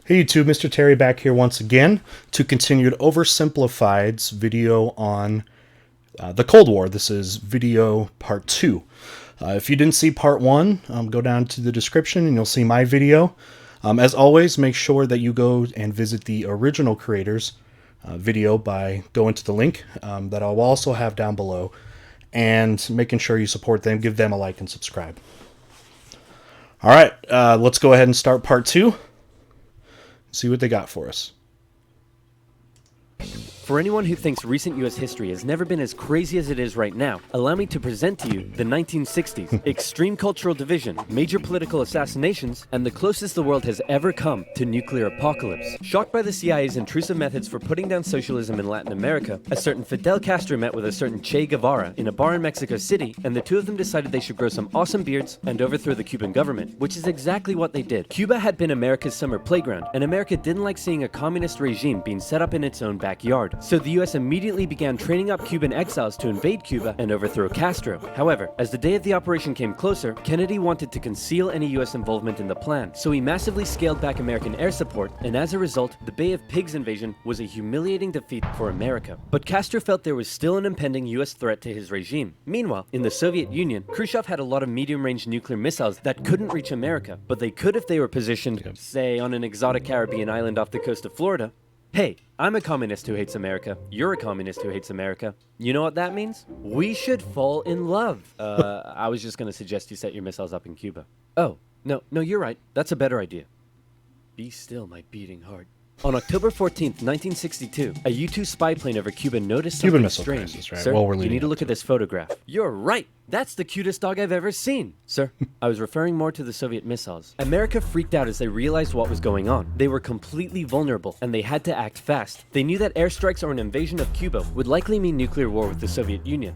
Hey YouTube, Mr. Terry back here once again to continue Oversimplified's video on the Cold War. This is video part 2. If you didn't see part 1, go down to the description and you'll see my video. As always, make sure that you go and visit the original creators video by going to the link that I'll also have down below and making sure you support them, give them a like and subscribe. Alright, let's go ahead and start part 2. See what they got for us. For anyone who thinks recent US history has never been as crazy as it is right now, allow me to present to you the 1960s, extreme cultural division, major political assassinations, and the closest the world has ever come to nuclear apocalypse. Shocked by the CIA's intrusive methods for putting down socialism in Latin America, a certain Fidel Castro met with a certain Che Guevara in a bar in Mexico City, and the two of them decided they should grow some awesome beards and overthrow the Cuban government, which is exactly what they did. Cuba had been America's summer playground, and America didn't like seeing a communist regime being set up in its own backyard. So the US immediately began training up Cuban exiles to invade Cuba and overthrow Castro. However, as the day of the operation came closer, Kennedy wanted to conceal any US involvement in the plan, so he massively scaled back American air support, and as a result, the Bay of Pigs invasion was a humiliating defeat for America. But Castro felt there was still an impending US threat to his regime. Meanwhile, in the Soviet Union, Khrushchev had a lot of medium-range nuclear missiles that couldn't reach America, but they could if they were positioned, say, on an exotic Caribbean island off the coast of Florida. Hey, I'm a communist who hates America. You're a communist who hates America. You know what that means? We should fall in love. I was just gonna suggest you set your missiles up in Cuba. Oh, no, you're right. That's a better idea. Be still, my beating heart. On October 14th, 1962, a U-2 spy plane over Cuba noticed something strange. Crisis, right? Sir, Well, you need to look at this photograph. You're right. That's the cutest dog I've ever seen. Sir, I was referring more to the Soviet missiles. America freaked out as they realized what was going on. They were completely vulnerable, and they had to act fast. They knew that airstrikes or an invasion of Cuba would likely mean nuclear war with the Soviet Union.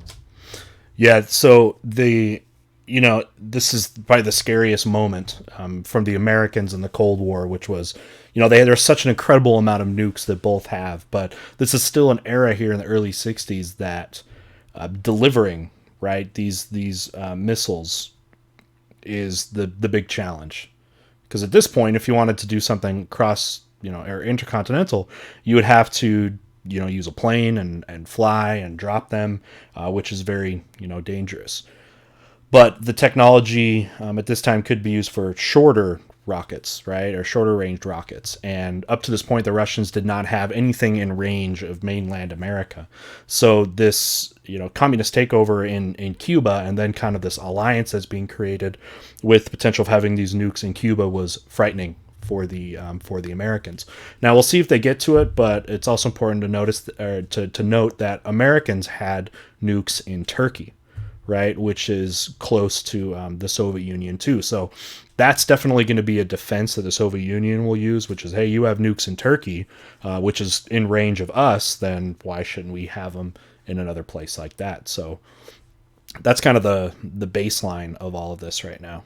Yeah, so this is probably the scariest moment from the Americans in the Cold War, which was, there's such an incredible amount of nukes that both have, but this is still an era here in the early 60s that delivering, right, these missiles is the big challenge. Because at this point, if you wanted to do something cross, or intercontinental, you would have to, use a plane and fly and drop them, which is very, dangerous. But the technology at this time could be used for shorter rockets, right, or shorter range rockets. And up to this point, the Russians did not have anything in range of mainland America. So this, communist takeover in Cuba, and then kind of this alliance that's being created with the potential of having these nukes in Cuba was frightening for the Americans. Now we'll see if they get to it, but it's also important to notice to note that Americans had nukes in Turkey, right, which is close to the Soviet Union too. So that's definitely going to be a defense that the Soviet Union will use, which is, hey, you have nukes in Turkey, which is in range of us, then why shouldn't we have them in another place like that? So that's kind of the baseline of all of this right now.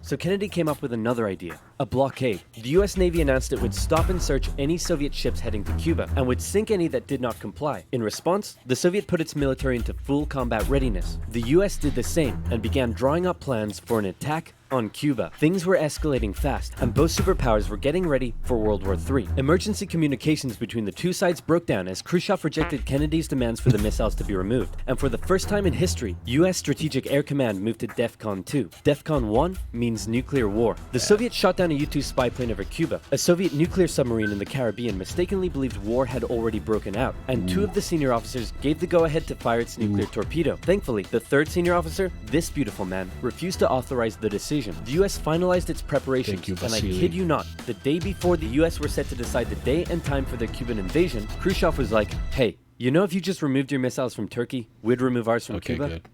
So Kennedy came up with another idea, a blockade. The US Navy announced it would stop and search any Soviet ships heading to Cuba and would sink any that did not comply. In response, the Soviet put its military into full combat readiness. The US did the same and began drawing up plans for an attack on Cuba. Things were escalating fast, and both superpowers were getting ready for World War III. Emergency communications between the two sides broke down as Khrushchev rejected Kennedy's demands for the missiles to be removed. And for the first time in history, US Strategic Air Command moved to DEFCON 2. DEFCON 1 means nuclear war. The Soviets shot down a U-2 spy plane over Cuba. A Soviet nuclear submarine in the Caribbean mistakenly believed war had already broken out, and two of the senior officers gave the go-ahead to fire its nuclear torpedo. Thankfully, the third senior officer, this beautiful man, refused to authorize the decision. The US finalized its preparations, and I kid you not, the day before the US were set to decide the day and time for the Cuban invasion, Khrushchev was like, hey, if you just removed your missiles from Turkey, we'd remove ours from Cuba? Good.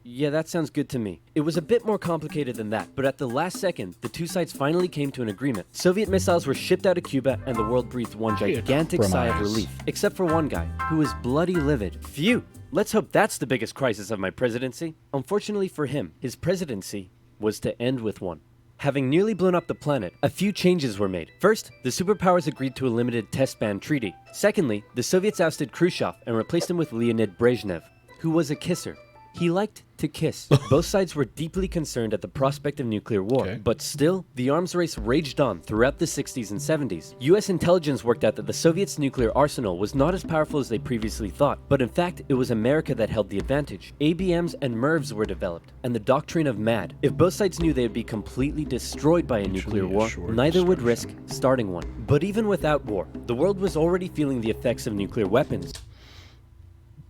Yeah, that sounds good to me. It was a bit more complicated than that, but at the last second, the two sides finally came to an agreement. Soviet missiles were shipped out of Cuba, and the world breathed one gigantic sigh of relief, except for one guy, who was bloody livid. Phew! Let's hope that's the biggest crisis of my presidency. Unfortunately for him, his presidency was to end with one. Having nearly blown up the planet, a few changes were made. First, the superpowers agreed to a limited test ban treaty. Secondly, the Soviets ousted Khrushchev and replaced him with Leonid Brezhnev, who was a kisser. He liked to kiss. Both sides were deeply concerned at the prospect of nuclear war, Okay. but still, the arms race raged on throughout the 60s and 70s. US intelligence worked out that the Soviets' nuclear arsenal was not as powerful as they previously thought, but in fact, it was America that held the advantage. ABMs and MIRVs were developed, and the doctrine of MAD. If both sides knew they would be completely destroyed by a nuclear war, assured neither would risk destruction. starting one. But even without war, the world was already feeling the effects of nuclear weapons.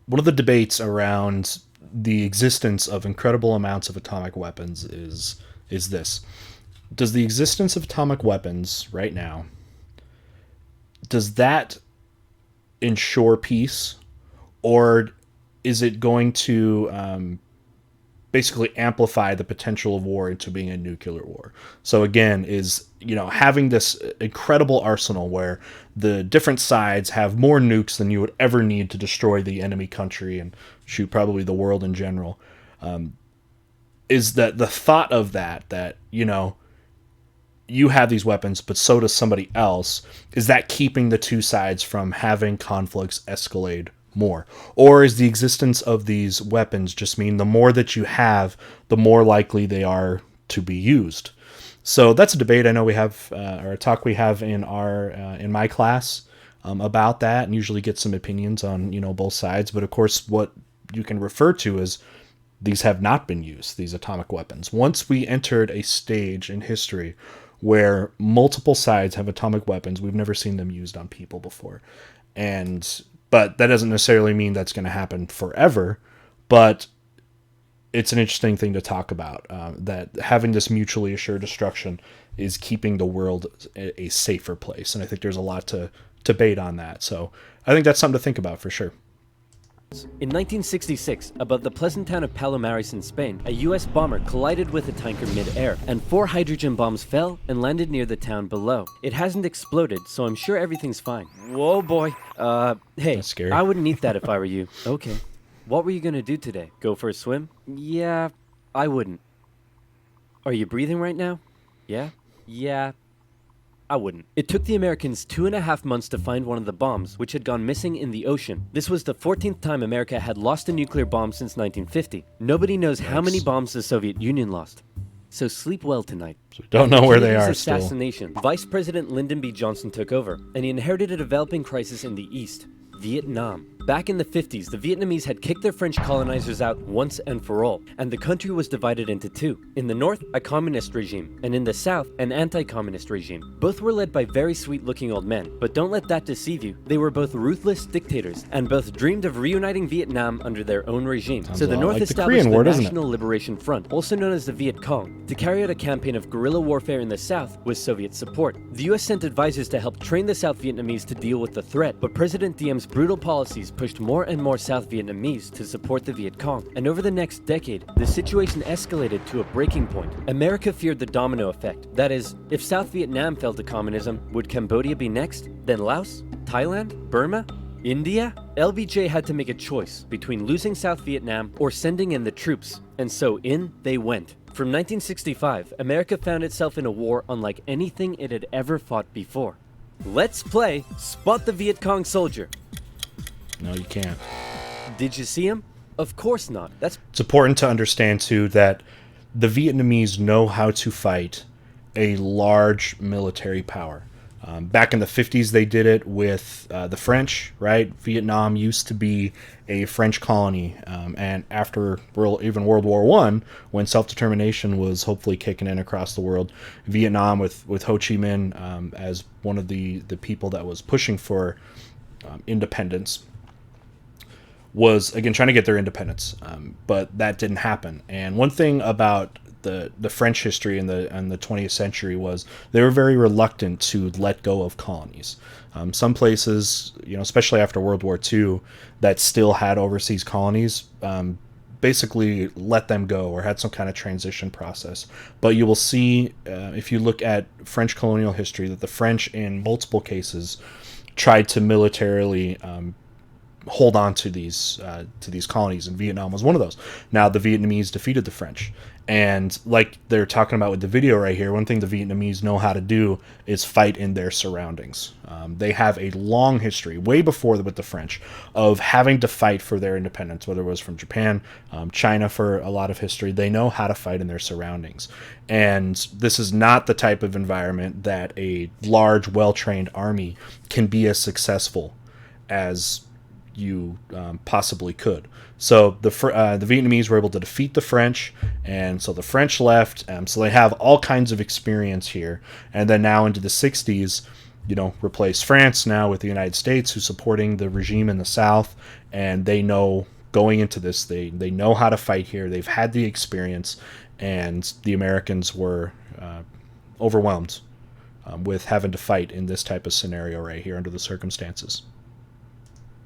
One of the debates around the existence of incredible amounts of atomic weapons is this. Does the existence of atomic weapons right now, does that ensure peace, or is it going to basically amplify the potential of war into being a nuclear war? So again, is, having this incredible arsenal where the different sides have more nukes than you would ever need to destroy the enemy country and shoot probably the world in general, is that the thought of that you have these weapons, but so does somebody else, is that keeping the two sides from having conflicts escalate more? Or is the existence of these weapons just mean the more that you have, the more likely they are to be used? So that's a debate I know we have, or a talk we have in in my class about that, and usually get some opinions on both sides. But of course, what you can refer to is these have not been used, these atomic weapons. Once we entered a stage in history where multiple sides have atomic weapons, we've never seen them used on people before. But that doesn't necessarily mean that's going to happen forever. But it's an interesting thing to talk about, that having this mutually assured destruction is keeping the world a safer place. And I think there's a lot to debate on that. So I think that's something to think about for sure. In 1966, above the pleasant town of Palomares in Spain, a US bomber collided with a tanker mid-air, and 4 hydrogen bombs fell and landed near the town below. It hasn't exploded, so I'm sure everything's fine. Whoa, boy. Hey, That's scary. I wouldn't eat that if I were you. Okay. What were you gonna do today? Go for a swim? Yeah, I wouldn't. Are you breathing right now? Yeah? Yeah. I wouldn't. It took the Americans 2.5 months to find one of the bombs, which had gone missing in the ocean. This was the 14th time America had lost a nuclear bomb since 1950. Nobody knows how many bombs the Soviet Union lost. So sleep well tonight. So we don't know where they Kennedy's are still. assassination, Vice President Lyndon B. Johnson took over, and he inherited a developing crisis in the East, Vietnam. Back in the 50s, the Vietnamese had kicked their French colonizers out once and for all, and the country was divided into two. In the north, a communist regime, and in the south, an anti-communist regime. Both were led by very sweet-looking old men, but don't let that deceive you. They were both ruthless dictators, and both dreamed of reuniting Vietnam under their own regime. Sounds So a the lot North like the established Korean the War, doesn't it? National Liberation Front, also known as the Viet Cong, to carry out a campaign of guerrilla warfare in the south with Soviet support. The US sent advisors to help train the South Vietnamese to deal with the threat, but President Diem's brutal policies pushed more and more South Vietnamese to support the Viet Cong. And over the next decade, the situation escalated to a breaking point. America feared the domino effect. That is, if South Vietnam fell to communism, would Cambodia be next? Then Laos? Thailand? Burma? India? LBJ had to make a choice between losing South Vietnam or sending in the troops. And so in they went. From 1965, America found itself in a war unlike anything it had ever fought before. Let's play Spot the Viet Cong Soldier. No, you can't. Did you see him? Of course not. That's It's important to understand, too, that the Vietnamese know how to fight a large military power. Back in the 50s, they did it with the French, right? Vietnam used to be a French colony. And after even World War I, when self-determination was hopefully kicking in across the world, Vietnam, with Ho Chi Minh as one of the people that was pushing for independence, was, again, trying to get their independence. But that didn't happen. And one thing about the French history in the 20th century was they were very reluctant to let go of colonies. Some places, especially after World War II, that still had overseas colonies, basically let them go or had some kind of transition process. But you will see, if you look at French colonial history, that the French, in multiple cases, tried to militarily hold on to these colonies, and Vietnam was one of those. Now the Vietnamese defeated the French, and like they're talking about with the video right here, one thing the Vietnamese know how to do is fight in their surroundings. They have a long history, way before with the French, of having to fight for their independence, whether it was from Japan, China for a lot of history. They know how to fight in their surroundings. And this is not the type of environment that a large, well-trained army can be as successful as you possibly could. So the Vietnamese were able to defeat the French, and so the French left. So they have all kinds of experience here. And then now into the 60s, replace France now with the United States, who's supporting the regime in the South, and they know going into this, they know how to fight here. They've had the experience, and the Americans were overwhelmed with having to fight in this type of scenario right here under the circumstances.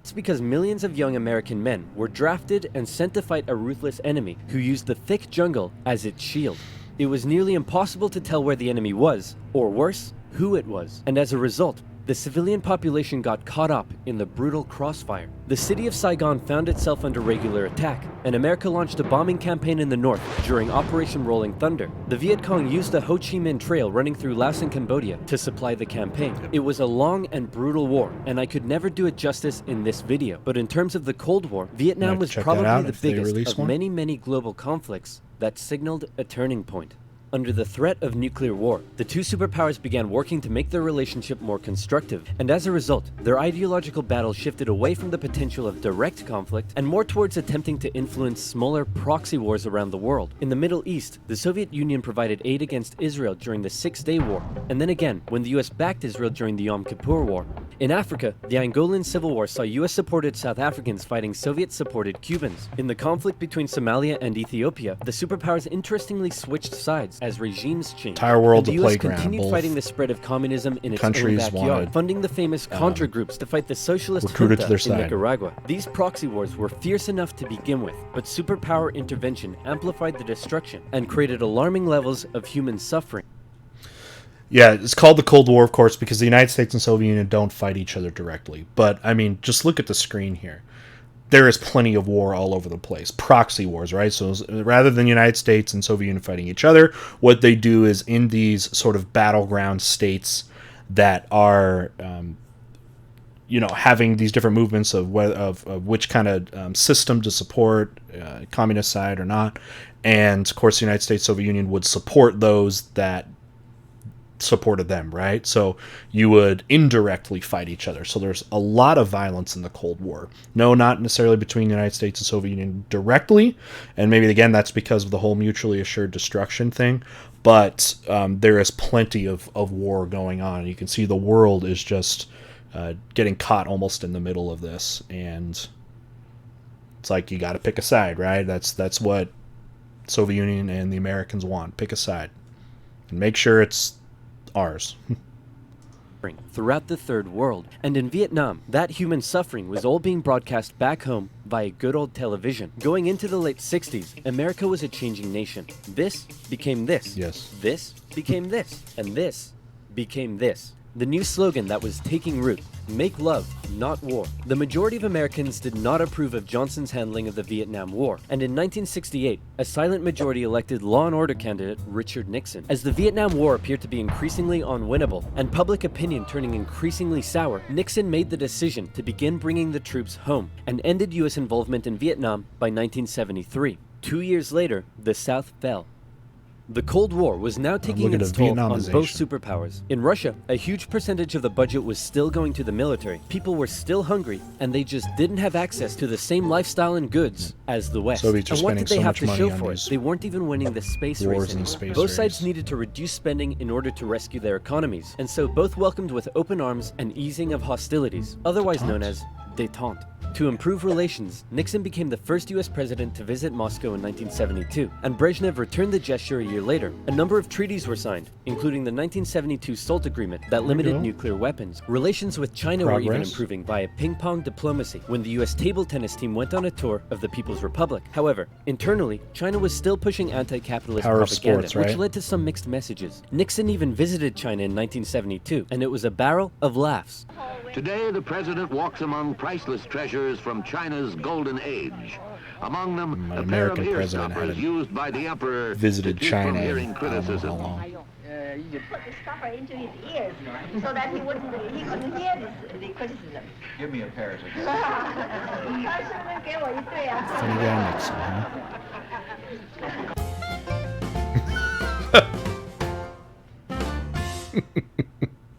It's because millions of young American men were drafted and sent to fight a ruthless enemy who used the thick jungle as its shield. It was nearly impossible to tell where the enemy was, or worse, who it was. And as a result, the civilian population got caught up in the brutal crossfire. The city of Saigon found itself under regular attack, and America launched a bombing campaign in the north during Operation Rolling Thunder. The Viet Cong used the Ho Chi Minh Trail running through Laos and Cambodia to supply the campaign. It was a long and brutal war, and I could never do it justice in this video. But in terms of the Cold War, Vietnam was probably the biggest of many global conflicts that signaled a turning point. Under the threat of nuclear war, the two superpowers began working to make their relationship more constructive, and as a result, their ideological battle shifted away from the potential of direct conflict and more towards attempting to influence smaller proxy wars around the world. In the Middle East, the Soviet Union provided aid against Israel during the Six-Day War, and then again when the US backed Israel during the Yom Kippur War. In Africa, the Angolan Civil War saw US-supported South Africans fighting Soviet-supported Cubans. In the conflict between Somalia and Ethiopia, the superpowers interestingly switched sides as regimes changed. Entire world's and a the US playground. continued fighting the spread of communism in its own Countries backyard, wanted, funding the famous Contra groups to fight the socialist recruited to junta their in side. Nicaragua. These proxy wars were fierce enough to begin with, but superpower intervention amplified the destruction and created alarming levels of human suffering. Yeah, it's called the Cold War, of course, because the United States and Soviet Union don't fight each other directly. But, I mean, just look at the screen here. There is plenty of war all over the place. Proxy wars, right? So rather than the United States and Soviet Union fighting each other, what they do is in these sort of battleground states that are, having these different movements of which kind of system to support, communist side or not. And, of course, the United States, Soviet Union would support those that supported them, right? So you would indirectly fight each other. So there's a lot of violence in the Cold War. No, not necessarily between the United States and Soviet Union directly, and maybe again that's because of the whole mutually assured destruction thing, but there is plenty of war going on. You can see the world is just getting caught almost in the middle of this, and it's like you got to pick a side, right? That's what Soviet Union and the Americans want. Pick a side and make sure it's ours. Throughout the Third World, and in Vietnam, that human suffering was all being broadcast back home via good old television. Going into the late 60s, America was a changing nation. This became this. Yes. This became this. And this became this. The new slogan that was taking root: make love, not war. The majority of Americans did not approve of Johnson's handling of the Vietnam War, and in 1968, a silent majority elected law and order candidate Richard Nixon. As the Vietnam War appeared to be increasingly unwinnable, and public opinion turning increasingly sour, Nixon made the decision to begin bringing the troops home, and ended US involvement in Vietnam by 1973. 2 years later, the South fell. The Cold War was now taking its toll on both superpowers. In Russia, a huge percentage of the budget was still going to the military. People were still hungry, and they just didn't have access to the same lifestyle and goods as the West. Soviets are and what did they spending so have much to money show on for it? these They weren't even winning the space wars race and anymore. space Both sides race. needed to reduce spending in order to rescue their economies, and so both welcomed with open arms an easing of hostilities, otherwise known as détente. To improve relations, Nixon became the first US president to visit Moscow in 1972, and Brezhnev returned the gesture a year later. A number of treaties were signed, including the 1972 SALT Agreement that limited nuclear weapons. Relations with China were even improving via ping-pong diplomacy when the US table tennis team went on a tour of the People's Republic. However, internally, China was still pushing anti-capitalist propaganda, which led to some mixed messages. Nixon even visited China in 1972, and it was a barrel of laughs. Today, the president walks among priceless treasures from China's golden age. Among them, An a pair of American ear president stoppers hadn't used by the emperor visited to keep China from hearing in I don't know how criticism. long. You put the stopper into his ears so that he couldn't hear the criticism. Give me a pair of them. 他顺便给我一对啊。 Funny guy Nixon, huh?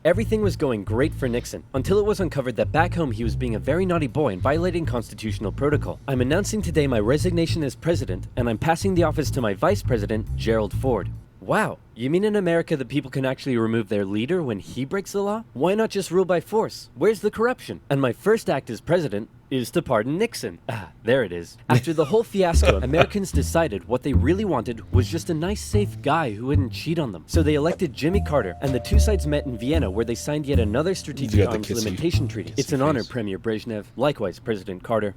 Everything was going great for Nixon, until it was uncovered that back home he was being a very naughty boy and violating constitutional protocol. I'm announcing today my resignation as president, and I'm passing the office to my vice president, Gerald Ford. Wow, you mean in America that people can actually remove their leader when he breaks the law? Why not just rule by force? Where's the corruption? And my first act as president is to pardon Nixon. Ah, there it is. After the whole fiasco, Americans decided what they really wanted was just a nice, safe guy who wouldn't cheat on them. So they elected Jimmy Carter, and the two sides met in Vienna where they signed yet another strategic arms limitation treaty. It's an honor, Premier Brezhnev. Likewise, President Carter.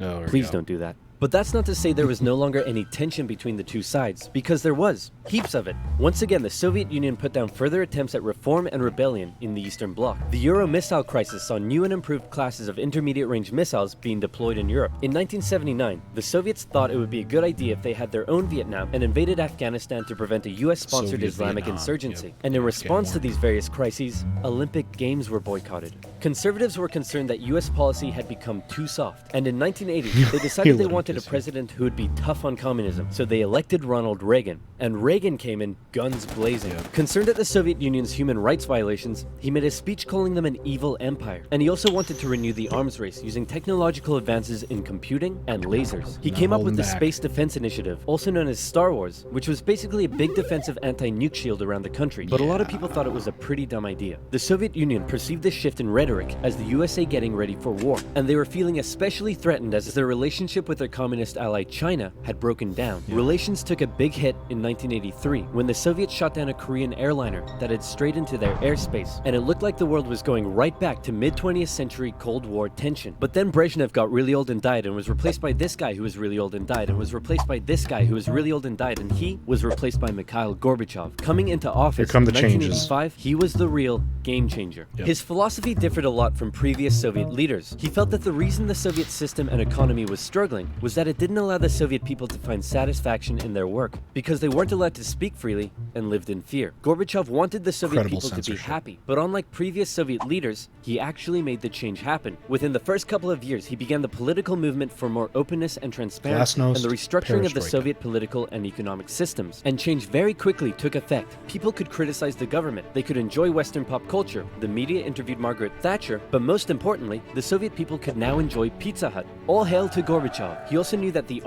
Oh, Please don't do that. But that's not to say there was no longer any tension between the two sides, because there was. Heaps of it. Once again, the Soviet Union put down further attempts at reform and rebellion in the Eastern Bloc. The Euro missile crisis saw new and improved classes of intermediate-range missiles being deployed in Europe. In 1979, the Soviets thought it would be a good idea if they had their own Vietnam and invaded Afghanistan to prevent a US-sponsored Soviet Islamic Vietnam, insurgency. yep. And in Yeah, response to War. these various crises, Olympic Games were boycotted. Conservatives were concerned that US policy had become too soft, and in 1980, they decided they wanted a president who would be tough on communism, so they elected Ronald Reagan. And Reagan came in guns blazing. Concerned at the Soviet Union's human rights violations, he made a speech calling them an evil empire. And he also wanted to renew the arms race using technological advances in computing and lasers. He came up with the Space Defense Initiative, also known as Star Wars, which was basically a big defensive anti-nuke shield around the country. But a lot of people thought it was a pretty dumb idea. The Soviet Union perceived this shift in rhetoric as the USA getting ready for war, and they were feeling especially threatened as their relationship with their communist ally China had broken down. Relations took a big hit in 1983 when the Soviets shot down a Korean airliner that had strayed into their airspace, and it looked like the world was going right back to mid-20th century Cold War tension. But then Brezhnev got really old and died, and was replaced by this guy who was really old and died, and was replaced by this guy who was really old and died, and he was replaced by Mikhail Gorbachev. Coming into office come in the changes. 1985, he was the real game changer. His philosophy differed a lot from previous Soviet leaders. He felt that the reason the Soviet system and economy was struggling was that it didn't allow the Soviet people to find satisfaction in their work, because they weren't allowed to speak freely and lived in fear. Gorbachev wanted the Soviet Incredible people to be censorship. happy, but unlike previous Soviet leaders, he actually made the change happen. Within the first couple of years, he began the political movement for more openness and transparency, and Glasnost, the restructuring of the perestroika. Soviet political and economic systems. And change very quickly took effect. People could criticize the government, they could enjoy Western pop culture, the media interviewed Margaret Thatcher, but most importantly, the Soviet people could now enjoy Pizza Hut. All hail to Gorbachev. He also knew that the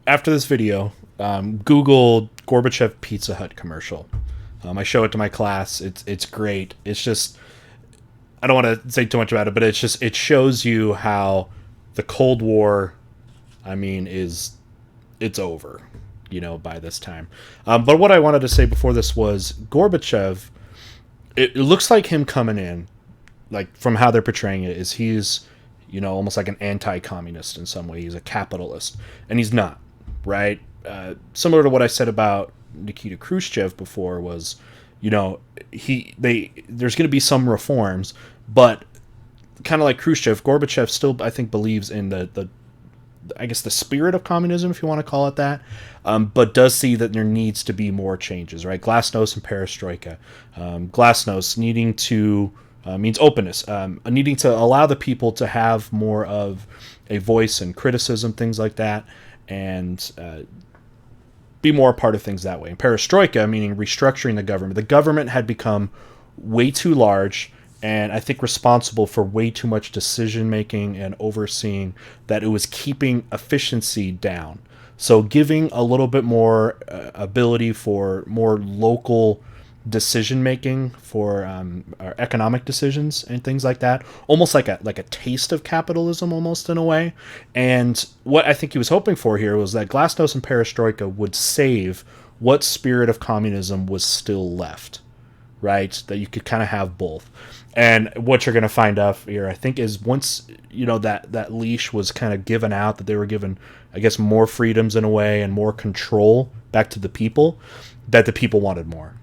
After this video, Google Gorbachev Pizza Hut commercial. I show it to my class. It's great. It's just, I don't want to say too much about it, but it shows you how the Cold War, it's over, by this time. But what I wanted to say before this was Gorbachev, it looks like him coming in, like from how they're portraying it, is he's, almost like an anti-communist in some way. He's a capitalist, and he's not, right? Similar to what I said about Nikita Khrushchev before was, there's going to be some reforms, but kind of like Khrushchev, Gorbachev still, I think, believes in the spirit of communism, if you want to call it that, but does see that there needs to be more changes, right? Glasnost and perestroika. Glasnost needing to means openness, needing to allow the people to have more of a voice and criticism, things like that, and be more a part of things that way. And perestroika, meaning restructuring the government. The government had become way too large, and I think responsible for way too much decision-making and overseeing, that it was keeping efficiency down. So giving a little bit more ability for more local decision-making for economic decisions and things like that, almost like a taste of capitalism, almost in a way. And what I think he was hoping for here was that Glasnost and perestroika would save what spirit of communism was still left, right? That you could kind of have both. And what you're going to find out here, I think, is once, that leash was kind of given out, that they were given, I guess, more freedoms in a way and more control back to the people, that the people wanted more.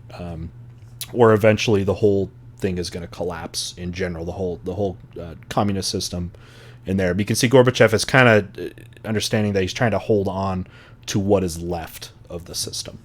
Or eventually the whole thing is going to collapse in general. The whole communist system in there. But you can see Gorbachev is kind of understanding that he's trying to hold on to what is left of the system.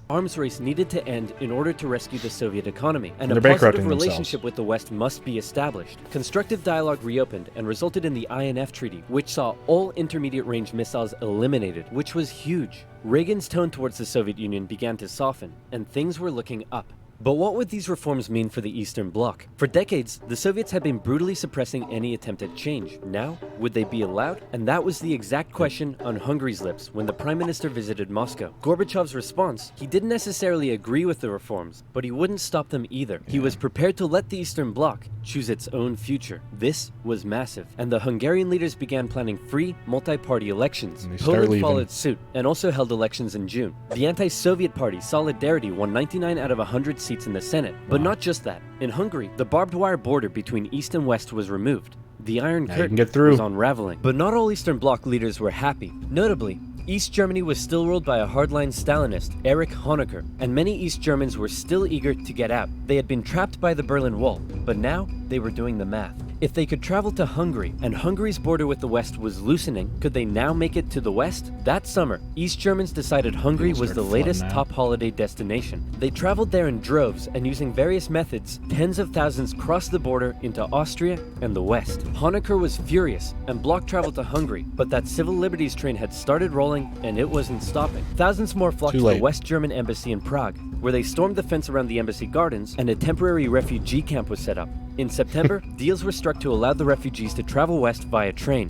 Arms race needed to end in order to rescue the Soviet economy, and a they're bankrupting positive relationship themselves. with the West must be established. Constructive dialogue reopened and resulted in the INF Treaty, which saw all intermediate-range missiles eliminated, which was huge. Reagan's tone towards the Soviet Union began to soften, and things were looking up. But what would these reforms mean for the Eastern Bloc? For decades, the Soviets had been brutally suppressing any attempt at change. Now, would they be allowed? And that was the exact question on Hungary's lips when the Prime Minister visited Moscow. Gorbachev's response: he didn't necessarily agree with the reforms, but he wouldn't stop them either. He was prepared to let the Eastern Bloc choose its own future. This was massive, and the Hungarian leaders began planning free, multi-party elections. Poland followed suit, and also held elections in June. The anti-Soviet party, Solidarity, won 99 out of 100 seats in the Senate. But not just that. In Hungary, the barbed wire border between East and West was removed. The Iron Curtain was unraveling. But not all Eastern Bloc leaders were happy. Notably, East Germany was still ruled by a hardline Stalinist, Erich Honecker, and many East Germans were still eager to get out. They had been trapped by the Berlin Wall, but now they were doing the math. If they could travel to Hungary, and Hungary's border with the West was loosening, could they now make it to the West? That summer, East Germans decided Hungary was the latest top holiday destination. They traveled there in droves, and using various methods, tens of thousands crossed the border into Austria and the West. Honecker was furious, and blocked travel to Hungary, but that civil liberties train had started rolling, and it wasn't stopping. Thousands more flocked to the West German embassy in Prague, where they stormed the fence around the embassy gardens, and a temporary refugee camp was set up. In September, deals were struck to allow the refugees to travel west via train.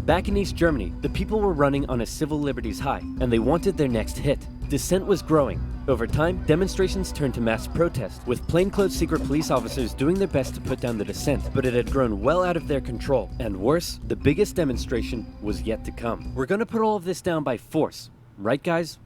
Back in East Germany, the people were running on a civil liberties high, and they wanted their next hit. Dissent was growing. Over time, demonstrations turned to mass protest, with plainclothes secret police officers doing their best to put down the dissent, but it had grown well out of their control. And worse, the biggest demonstration was yet to come. We're gonna put all of this down by force, right guys?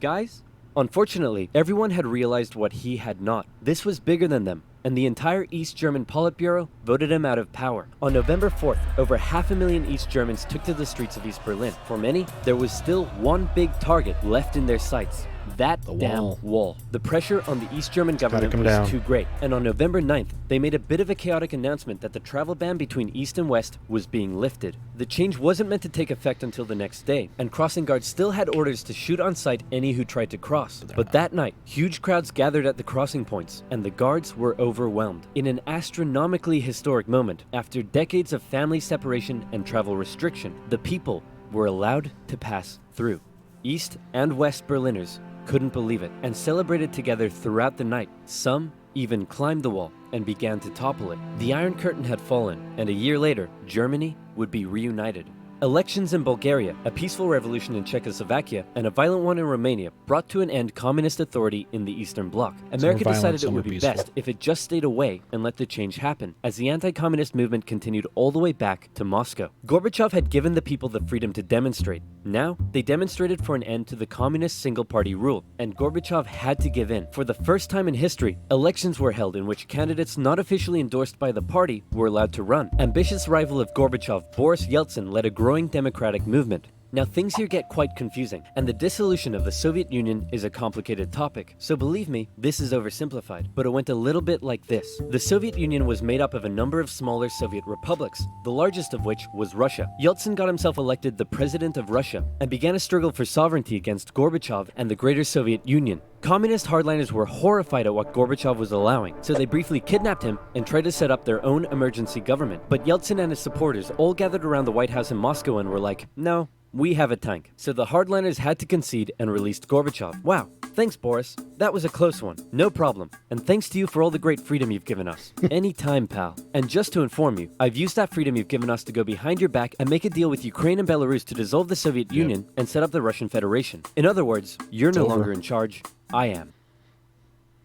Guys? Unfortunately, everyone had realized what he had not. This was bigger than them, and the entire East German Politburo voted him out of power. On November 4th, over 500,000 East Germans took to the streets of East Berlin. For many, there was still one big target left in their sights. That damn wall. The pressure on the East German government was too great, and on November 9th, they made a bit of a chaotic announcement that the travel ban between East and West was being lifted. The change wasn't meant to take effect until the next day, and crossing guards still had orders to shoot on sight any who tried to cross. But that night, huge crowds gathered at the crossing points, and the guards were overwhelmed. In an astronomically historic moment, after decades of family separation and travel restriction, the people were allowed to pass through. East and West Berliners couldn't believe it, and celebrated together throughout the night. Some even climbed the wall and began to topple it. The Iron Curtain had fallen, and a year later, Germany would be reunited. Elections in Bulgaria, a peaceful revolution in Czechoslovakia, and a violent one in Romania brought to an end communist authority in the Eastern Bloc. America decided it would be best if it just stayed away and let the change happen, as the anti-communist movement continued all the way back to Moscow. Gorbachev had given the people the freedom to demonstrate. Now, they demonstrated for an end to the communist single-party rule, and Gorbachev had to give in. For the first time in history, elections were held in which candidates not officially endorsed by the party were allowed to run. Ambitious rival of Gorbachev, Boris Yeltsin, led a growing democratic movement. Now things here get quite confusing, and the dissolution of the Soviet Union is a complicated topic, so believe me, this is oversimplified, but it went a little bit like this. The Soviet Union was made up of a number of smaller Soviet republics, the largest of which was Russia. Yeltsin got himself elected the president of Russia, and began a struggle for sovereignty against Gorbachev and the greater Soviet Union. Communist hardliners were horrified at what Gorbachev was allowing, so they briefly kidnapped him and tried to set up their own emergency government. But Yeltsin and his supporters all gathered around the White House in Moscow and were like, no, we have a tank. So the hardliners had to concede and released Gorbachev. Wow, thanks Boris. That was a close one. No problem. And thanks to you for all the great freedom you've given us. Anytime, pal. And just to inform you, I've used that freedom you've given us to go behind your back and make a deal with Ukraine and Belarus to dissolve the Soviet Union and set up the Russian Federation. In other words, you're no longer in charge. I am.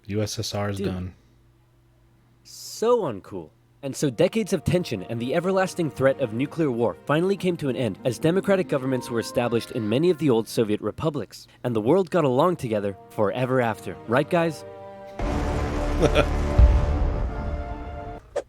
USSR is done. So uncool. And so decades of tension and the everlasting threat of nuclear war finally came to an end as democratic governments were established in many of the old Soviet republics, and the world got along together forever after. Right, guys?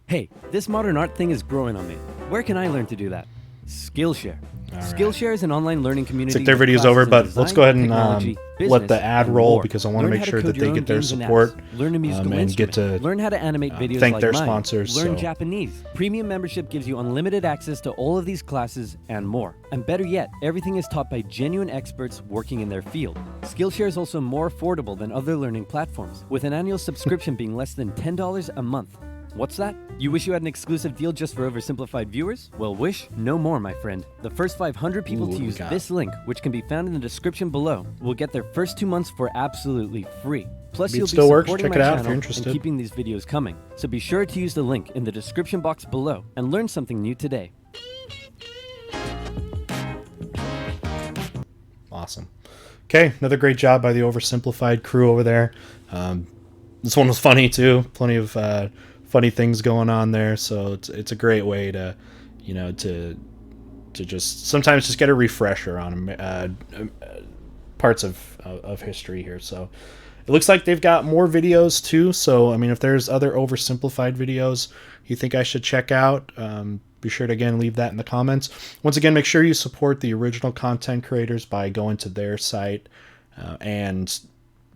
Hey, this modern art thing is growing on me. Where can I learn to do that? Skillshare. Skillshare is an online learning community. Looks like their video's over, but let's go ahead and let the business, ad and roll more. because I want to Learn make how sure code that your they own get their games and support apps. Learn a musical and get instrument. to Learn how to animate videos thank like their mine. sponsors. Learn So Japanese. Premium membership gives you unlimited access to all of these classes and more. And better yet, everything is taught by genuine experts working in their field. Skillshare is also more affordable than other learning platforms, with an annual subscription being less than $10 a month. What's that? You wish you had an exclusive deal just for Oversimplified viewers? Well, wish no more, my friend. The first 500 people to use this link, which can be found in the description below, will get their first 2 months for absolutely free. Plus, you'll be supporting my channel and keeping these videos coming. So be sure to use the link in the description box below and learn something new today. Awesome. Okay, another great job by the Oversimplified crew over there. This one was funny too. Plenty of funny things going on there. So it's a great way to, you know, to just sometimes just get a refresher on parts of history here. So it looks like they've got more videos too. So I mean, if there's other Oversimplified videos you think I should check out, be sure to again leave that in the comments. Once again, make sure you support the original content creators by going to their site and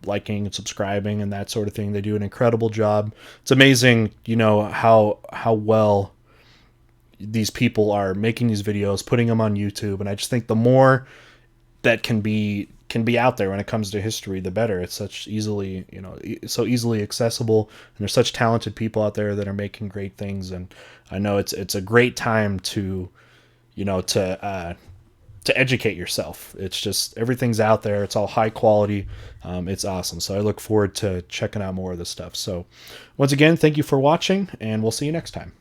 liking and subscribing and that sort of thing. They do an incredible job. It's amazing, you know, how well these people are making these videos, putting them on YouTube, and I just think the more that can be out there when it comes to history, the better. It's such easily, you know, so easily accessible, and there's such talented people out there that are making great things. And I know it's a great time to, you know, to educate yourself. It's just everything's out there. It's all high quality. It's awesome. So I look forward to checking out more of this stuff. So once again, thank you for watching, and we'll see you next time.